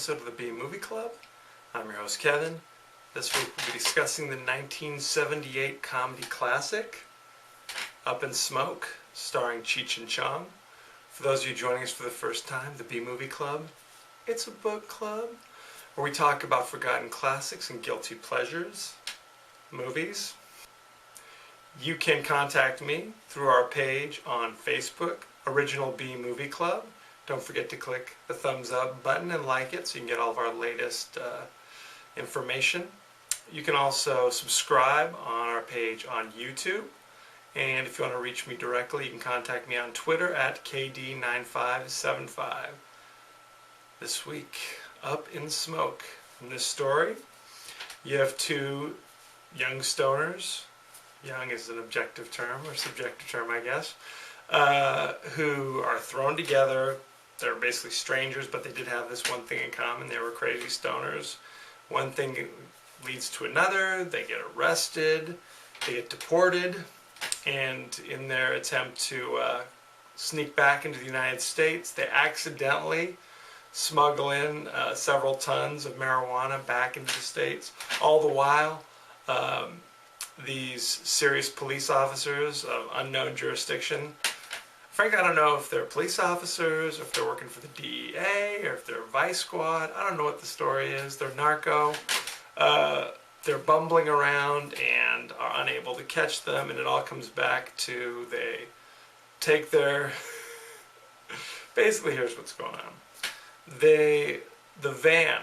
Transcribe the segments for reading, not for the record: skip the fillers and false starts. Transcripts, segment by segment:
episode of the B Movie Club. I'm your host Kevin. This week we'll be discussing the 1978 comedy classic, Up in Smoke, starring Cheech and Chong. For those of you joining us for the first time, the B Movie Club, it's a book club where we talk about forgotten classics and guilty pleasures, movies. You can contact me through our page on Facebook, Original B Movie Club. Don't forget to click the thumbs up button and like it so you can get all of our latest information. You can also subscribe on our page on YouTube. And if you want to reach me directly, you can contact me on Twitter at KD9575. This week, Up in Smoke. In this story, you have two young stoners. Young is an objective term, or subjective term, I guess, who are thrown together. They're basically strangers, but they did have this one thing in common. They were crazy stoners. One thing leads to another. They get arrested. They get deported. And in their attempt to sneak back into the United States, they accidentally smuggle in several tons of marijuana back into the States. All the while, these serious police officers of unknown jurisdiction, frankly, I don't know if they're police officers, or if they're working for the DEA, or if they're Vice Squad. I don't know what the story is. They're narco. They're bumbling around and are unable to catch them, and it all comes back to they take their... Basically, here's what's going on. The van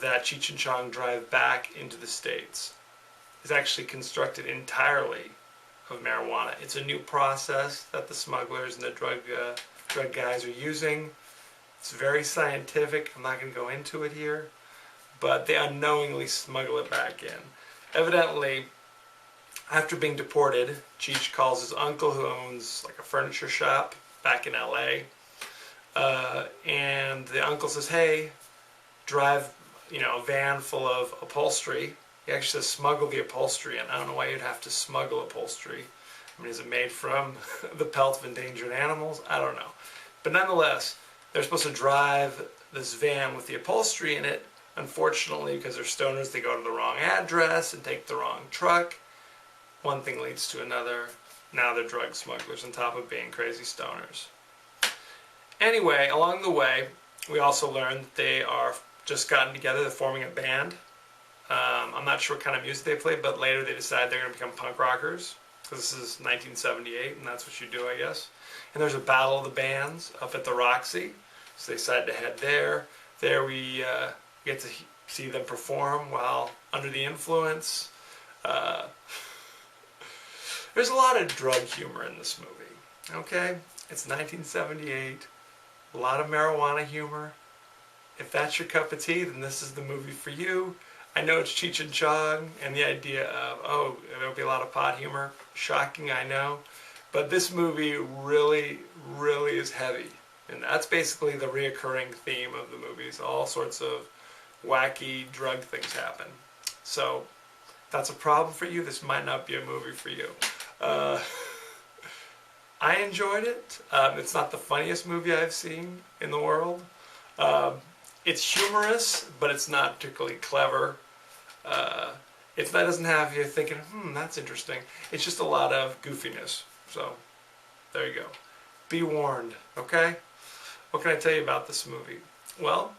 that Cheech and Chong drive back into the States is actually constructed entirely of marijuana. It's a new process that the smugglers and the drug guys are using. It's very scientific. I'm not going to go into it here, but they unknowingly smuggle it back in. Evidently, after being deported, Cheech calls his uncle, who owns like a furniture shop back in LA, and the uncle says, "Hey, drive, a van full of upholstery." He actually says smuggle the upholstery, and I don't know why you'd have to smuggle upholstery. I mean, is it made from the pelts of endangered animals? I don't know. But nonetheless, they're supposed to drive this van with the upholstery in it. Unfortunately, because they're stoners, they go to the wrong address and take the wrong truck. One thing leads to another. Now they're drug smugglers on top of being crazy stoners. Anyway, along the way, we also learned that they are just gotten together. They're forming a band. I'm not sure what kind of music they play, but later they decide they're going to become punk rockers, because this is 1978, and that's what you do, I guess. And there's a battle of the bands up at the Roxy, so they decide to head there. There we get to see them perform while under the influence. There's a lot of drug humor in this movie, okay? It's 1978, a lot of marijuana humor. If that's your cup of tea, then this is the movie for you. I know it's Cheech and Chong, and the idea of, oh, there'll be a lot of pot humor. Shocking, I know. But this movie really, really is heavy. And that's basically the reoccurring theme of the movies. All sorts of wacky drug things happen. So, if that's a problem for you, this might not be a movie for you. I enjoyed it. It's not the funniest movie I've seen in the world. It's humorous, but it's not particularly clever. It doesn't have you thinking, that's interesting. It's just a lot of goofiness. So, there you go. Be warned, okay? What can I tell you about this movie? Well,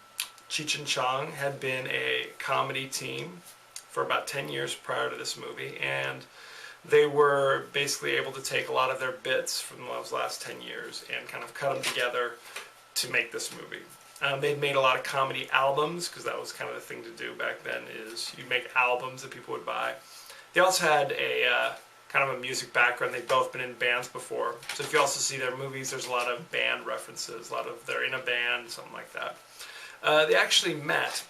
Cheech and Chong had been a comedy team for about 10 years prior to this movie, and they were basically able to take a lot of their bits from those last 10 years and kind of cut them together to make this movie. They'd made a lot of comedy albums, because that was kind of the thing to do back then, is you make albums that people would buy. They also had a kind of a music background. They'd both been in bands before. So if you also see their movies, there's a lot of band references, a lot of they're in a band, something like that. They actually met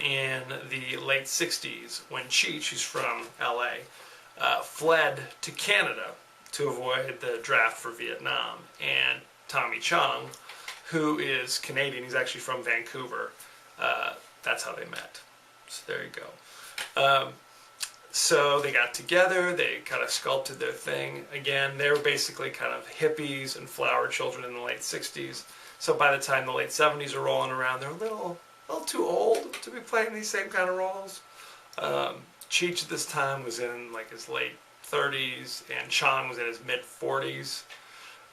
in the late 60s when Cheech, who's from LA, fled to Canada to avoid the draft for Vietnam. And Tommy Chong, who is Canadian, he's actually from Vancouver. That's how they met. So there you go. So they got together, they kind of sculpted their thing. Again, they were basically kind of hippies and flower children in the late 60s. So by the time the late 70s are rolling around, they're a little too old to be playing these same kind of roles. Cheech at this time was in like his late 30s, and Chong was in his mid 40s.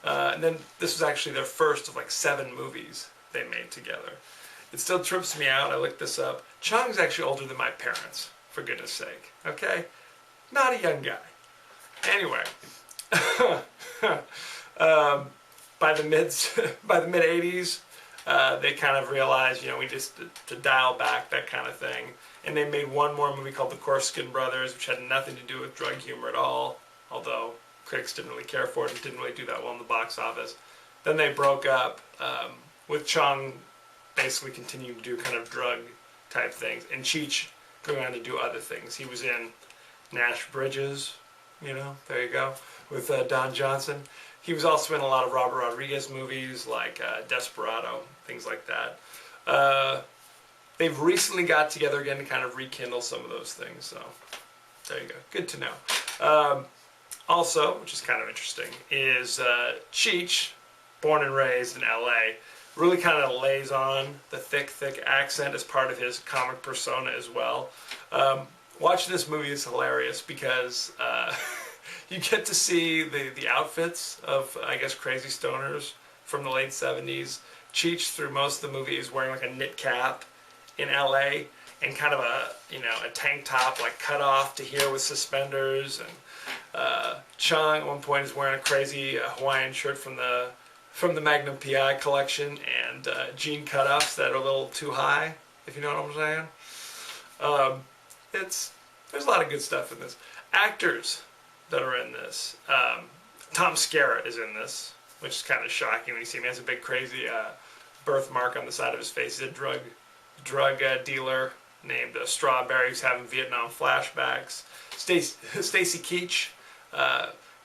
And then this was actually their first of like 7 movies they made together. It still trips me out. I looked this up. Chong's actually older than my parents, for goodness sake. Okay? Not a young guy. Anyway. By the mid 80s, they kind of realized, we just to dial back that kind of thing. And they made one more movie called The Corsican Brothers, which had nothing to do with drug humor at all, although critics didn't really care for it and didn't really do that well in the box office. Then they broke up, with Chong basically continuing to do kind of drug type things, and Cheech going on to do other things. He was in Nash Bridges, there you go, with Don Johnson. He was also in a lot of Robert Rodriguez movies like Desperado, things like that. They've recently got together again to kind of rekindle some of those things, so there you go. Good to know. Also, which is kind of interesting, is Cheech, born and raised in LA, really kind of lays on the thick accent as part of his comic persona as well. Watching this movie is hilarious because you get to see the outfits of, I guess, crazy stoners from the late 70s. Cheech, through most of the movie, is wearing like a knit cap in LA and kind of a tank top like cut off to here with suspenders. And Chong at one point is wearing a crazy Hawaiian shirt from the Magnum PI collection, and jean cutoffs that are a little too high, if you know what I'm saying. There's a lot of good stuff in this. Actors that are in this. Tom Skerritt is in this, which is kind of shocking when you see him. He has a big crazy birthmark on the side of his face. He's a drug dealer named Strawberry who's having Vietnam flashbacks. Stacy Keach.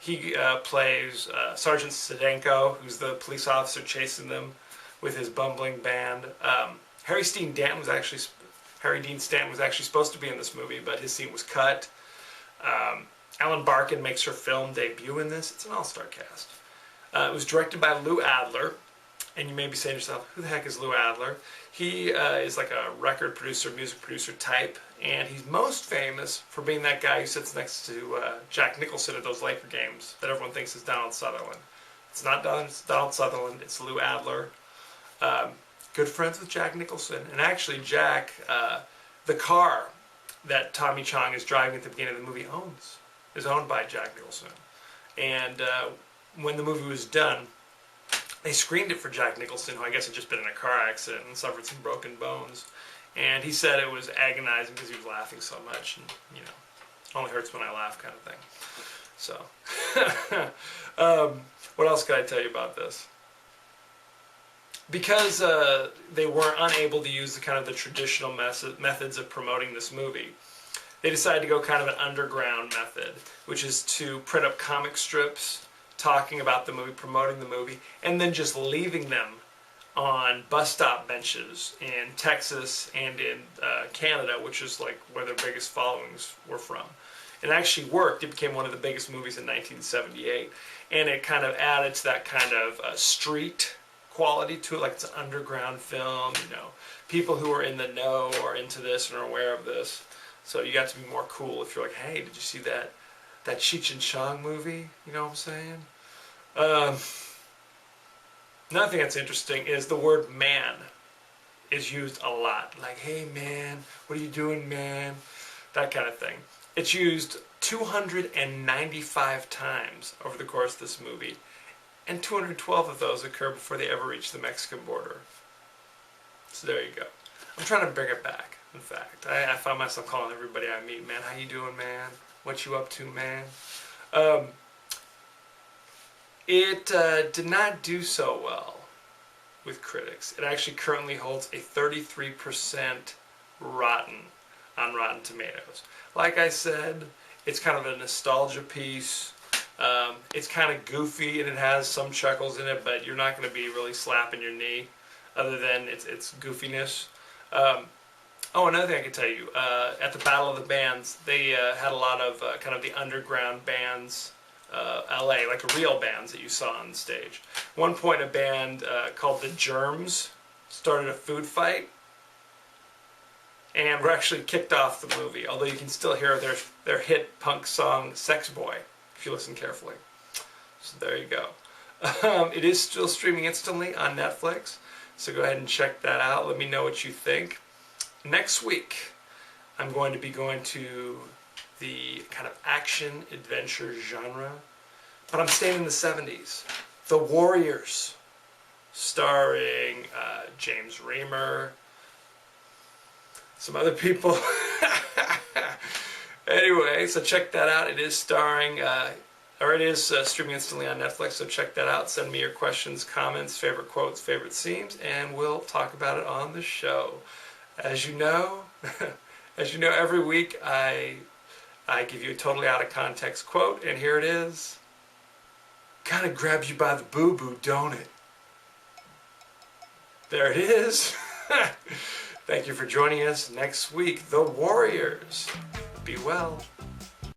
He plays Sergeant Sedenko, who's the police officer chasing them with his bumbling band. Harry Dean Stanton was actually supposed to be in this movie, but his scene was cut. Ellen Barkin makes her film debut in this. It's an all-star cast. It was directed by Lou Adler, and you may be saying to yourself, who the heck is Lou Adler? He is like a record producer, music producer type, and he's most famous for being that guy who sits next to Jack Nicholson at those Laker games that everyone thinks is Donald Sutherland. It's not Donald Sutherland, it's Lou Adler. Good friends with Jack Nicholson. And actually Jack, the car that Tommy Chong is driving at the beginning of the movie is owned by Jack Nicholson. And when the movie was done, they screened it for Jack Nicholson, who I guess had just been in a car accident and suffered some broken bones. And he said it was agonizing because he was laughing so much, and it only hurts when I laugh kind of thing. So, what else could I tell you about this? Because they weren't unable to use the traditional methods of promoting this movie, they decided to go kind of an underground method, which is to print up comic strips talking about the movie, promoting the movie, and then just leaving them on bus stop benches in Texas and in Canada, which is like where their biggest followings were from. It actually worked. It became one of the biggest movies in 1978, and it kind of added to that kind of street quality to it, like it's an underground film. People who are in the know are into this and are aware of this. So you got to be more cool if you're like, hey, did you see that Cheech and Chong movie? You know what I'm saying? Another thing that's interesting is the word man is used a lot. Like, hey man, what are you doing, man? That kind of thing. It's used 295 times over the course of this movie, and 212 of those occur before they ever reach the Mexican border. So there you go. I'm trying to bring it back, in fact. I find myself calling everybody I meet, man, how you doing, man? What you up to, man? It did not do so well with critics. It actually currently holds a 33% rotten on Rotten Tomatoes. Like I said, it's kind of a nostalgia piece. It's kind of goofy and it has some chuckles in it, but you're not going to be really slapping your knee other than its goofiness. Another thing I can tell you, at the Battle of the Bands, they had a lot of kind of the underground bands LA, like real bands that you saw on stage. One point, a band called The Germs started a food fight, and were actually kicked off the movie, although you can still hear their hit punk song Sex Boy if you listen carefully. So there you go. It is still streaming instantly on Netflix, so go ahead and check that out. Let me know what you think. Next week, I'm going to be going to the kind of action adventure genre, but I'm staying in the 70s. The Warriors, starring James Remar, some other people. Anyway, so check that out. It is starring, it is streaming instantly on Netflix, so check that out. Send me your questions, comments, favorite quotes, favorite scenes, and we'll talk about it on the show. As you know, every week I give you a totally out of context quote, and here it is. Kind of grabs you by the boo-boo, don't it? There it is. Thank you for joining us next week. The Warriors. Be well.